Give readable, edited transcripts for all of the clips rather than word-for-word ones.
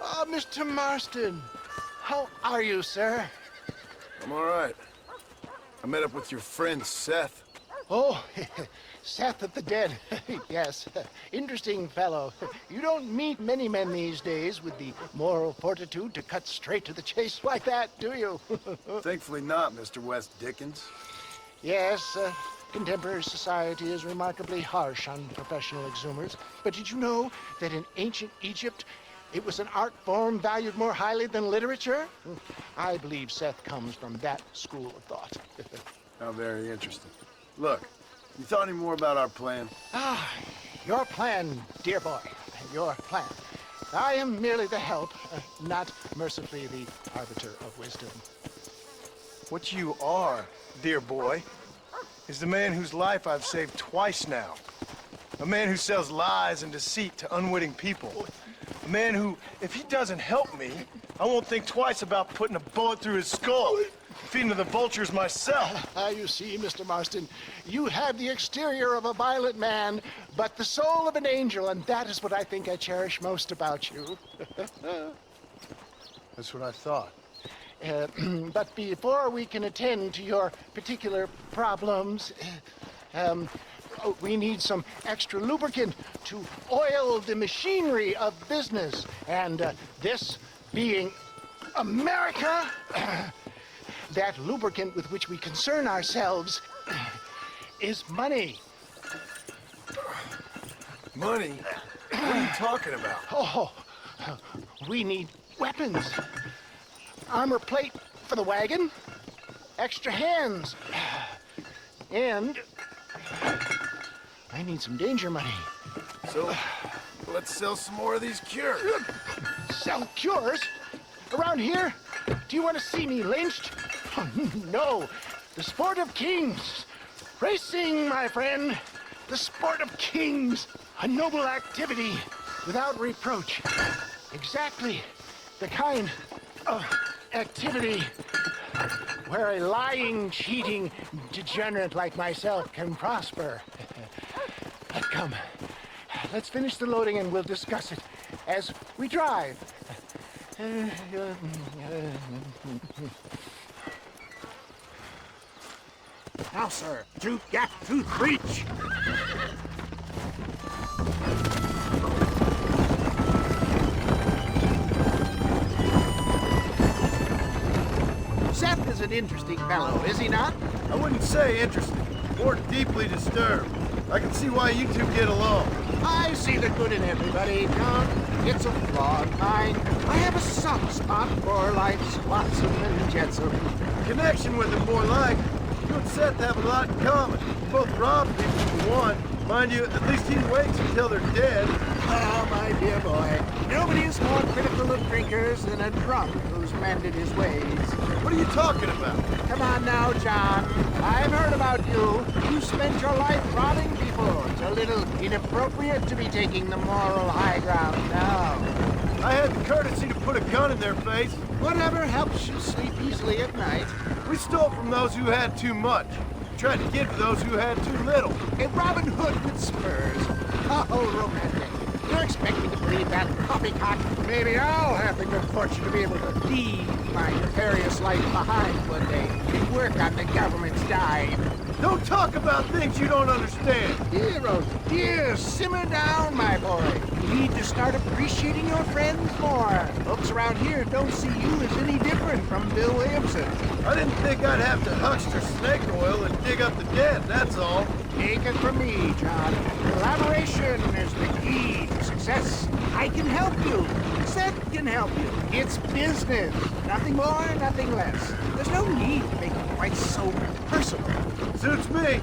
Oh, Mr. Marston. How are you, sir? I'm all right. I met up with your friend, Seth. Oh, Seth of the Dead. Yes, interesting fellow. You don't meet many men these days with the moral fortitude to cut straight to the chase like that, do you? Thankfully not, Mr. West Dickens. Yes, contemporary society is remarkably harsh on professional exhumers. But did you know that in ancient Egypt, it was an art form valued more highly than literature? I believe Seth comes from that school of thought. How very interesting. Look, you thought any more about our plan? Ah, your plan, dear boy. Your plan. I am merely the help, not mercifully the arbiter of wisdom. What you are, dear boy, is the man whose life I've saved twice now. A man who sells lies and deceit to unwitting people. A man who, if he doesn't help me, I won't think twice about putting a bullet through his skull, feeding to the vultures myself. You see, Mr. Marston, you have the exterior of a violent man, but the soul of an angel, and that is what I think I cherish most about you. That's what I thought. But before we can attend to your particular problems, we need some extra lubricant to oil the machinery of business. And this being America, that lubricant with which we concern ourselves is money. Money? What are you talking about? Oh, we need weapons. Armor plate for the wagon, extra hands, and I need some danger money. So, let's sell some more of these cures. Sell cures? Around here? Do you want to see me lynched? Oh, no, the sport of kings. Racing, my friend. The sport of kings. A noble activity without reproach. Exactly the kind of activity where a lying, cheating degenerate like myself can prosper. But come, let's finish the loading and we'll discuss it as we drive. Now, sir, to get to the breach. Seth is an interesting fellow, is he not? I wouldn't say interesting, more deeply disturbed. I can see why you two get along. I see the good in everybody, John. It's a flawed mind. I have a soft spot for life's flotsam and jetsam. Connection with him, more like. You and Seth have a lot in common. You both rob people for one. Mind you, at least he waits until they're dead. Oh, my dear boy. Nobody is more critical of drinkers than a drunk who's mended his ways. What are you talking about? Come on now, John. I've heard about you. You spent your life robbing people. It's a little inappropriate to be taking the moral high ground now. I had the courtesy to put a gun in their face. Whatever helps you sleep easily at night. We stole from those who had too much. Tried to give to those who had too little. A Robin Hood with spurs. Oh, romantic. You expect me to believe that poppycock? Maybe I'll have the good fortune to be able to leave my nefarious life behind one day and work on the government's dime. Don't talk about things you don't understand. Dear, oh dear, simmer down, my boy. You need to start appreciating your friends more. Folks around here don't see you as any different from Bill Williamson. I didn't think I'd have to huckster snake oil and dig up the dead, that's all. Take it from me, John. Collaboration is the key to success. I can help you. Seth can help you. It's business. Nothing more, nothing less. There's no need to make it quite so personal. Suits me.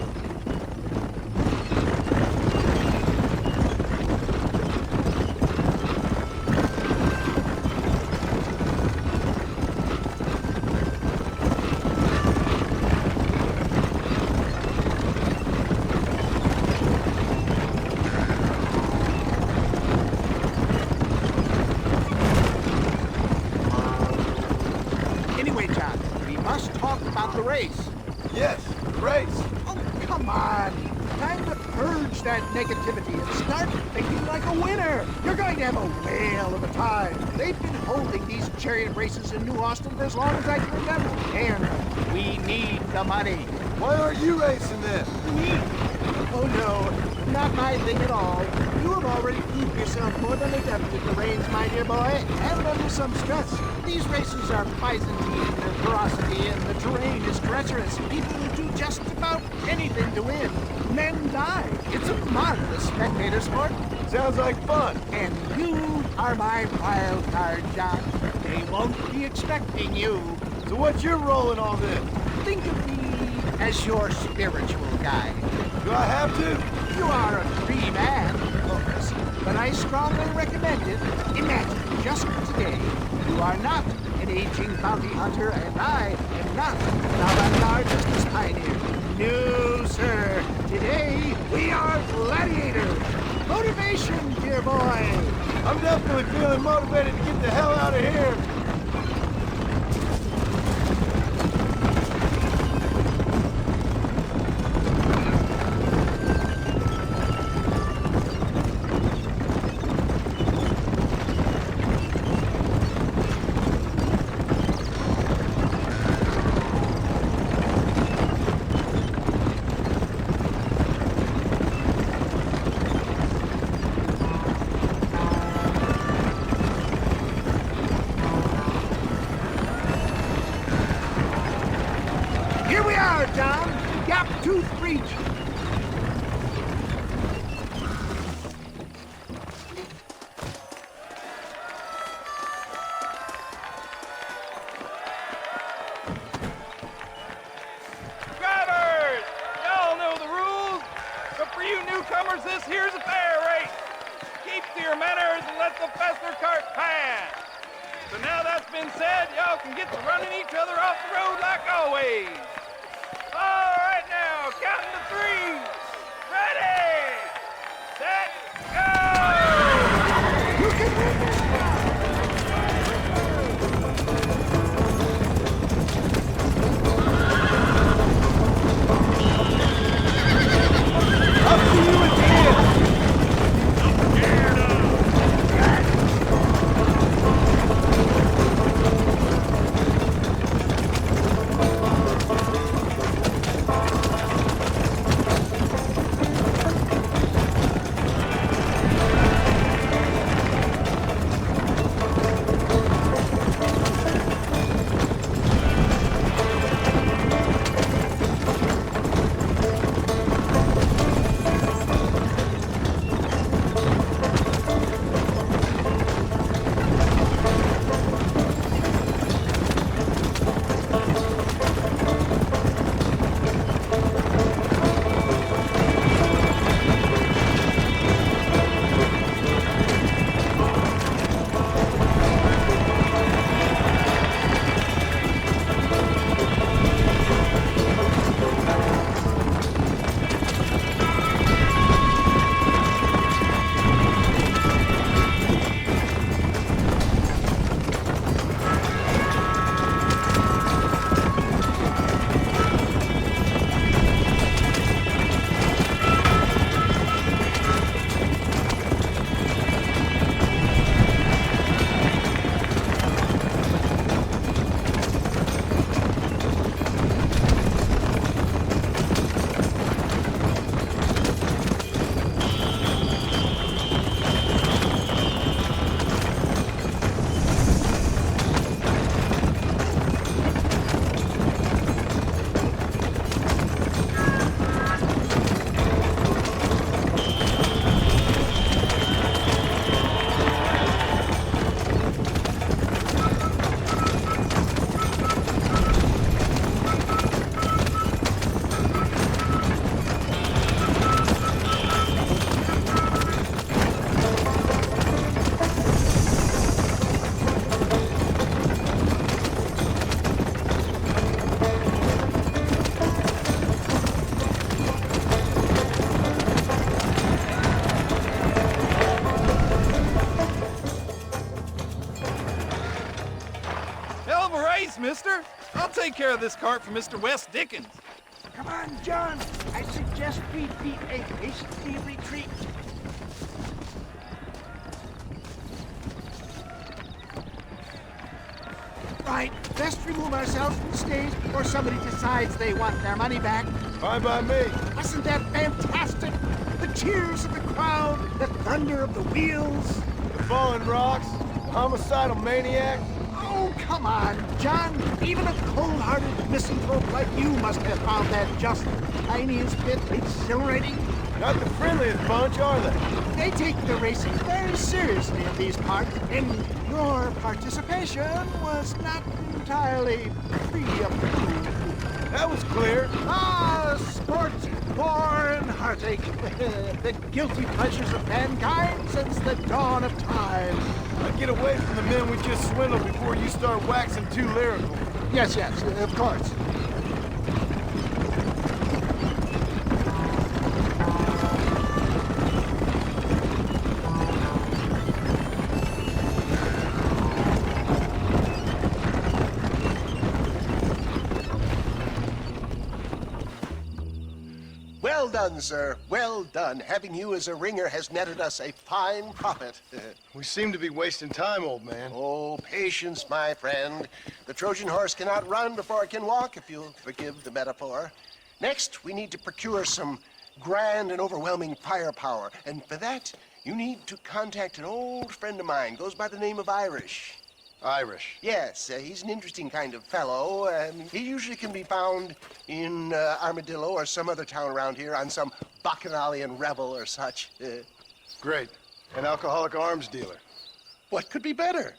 Anyway, John, we must talk about the race. Yes, race. Oh, come on. time to purge that negativity and start thinking like a winner. You're going to have a whale of a time. They've been holding these chariot races in New Austin for as long as I can remember. And we need the money. Why aren't you racing then? Me? Oh no, not my thing at all. You have already proved yourself more than adept at the reins, my dear boy, and under some stress. These races are Byzantine in their ferocity, and the terrain is treacherous. People will do just about anything to win. Men die. It's a marvelous spectator sport. Sounds like fun. And you are my wild card, John. They won't be expecting you. So what's your role in all this? Think of me as your spiritual guide. Do I have to? You are a free man, of course, but I strongly recommend it. Imagine, just today, you are not an aging bounty hunter, and I am not an avant-garde business pioneer. No, sir. Today, we are gladiators. Motivation, dear boy. I'm definitely feeling motivated to get the hell out of here. Here we are, John. Gap Tooth Breach. Drivers! Y'all know the rules, but for you newcomers, this here's a fair race. Keep to your manners and let the faster cart pass. So now that's been said, y'all can get to running each other off the road like always. All right now, counting to three. Ready, set, go! You can win this. Up to you at the end. Mister. I'll take care of this cart for Mr. Wes Dickens. Come on, John. I suggest we beat a hasty retreat. Right, best remove ourselves from the stage before somebody decides they want their money back. Fine by me. Wasn't that fantastic? The cheers of the crowd, the thunder of the wheels. The falling rocks, the homicidal maniac. Oh, come on, John. Even a cold-hearted misanthrope like you must have found that just the tiniest bit exhilarating. Not the friendliest bunch, are they? They take the racing very seriously in these parts, and your participation was not entirely free of food. That was clear. Ah, sport, war, and heartache. The guilty pleasures of mankind since the dawn of time. I'd get away from the men we just swindled before you start waxing too lyrical. Yes, of course. Well done, sir. Well done. Having you as a ringer has netted us a fine profit. We seem to be wasting time, old man. Oh, patience, my friend. The Trojan horse cannot run before it can walk, if you'll forgive the metaphor. Next, we need to procure some grand and overwhelming firepower. And for that, you need to contact an old friend of mine. Goes by the name of Irish. Irish. Yes, he's an interesting kind of fellow. He usually can be found in Armadillo or some other town around here on some bacchanalian revel or such. Great. An alcoholic arms dealer. What could be better?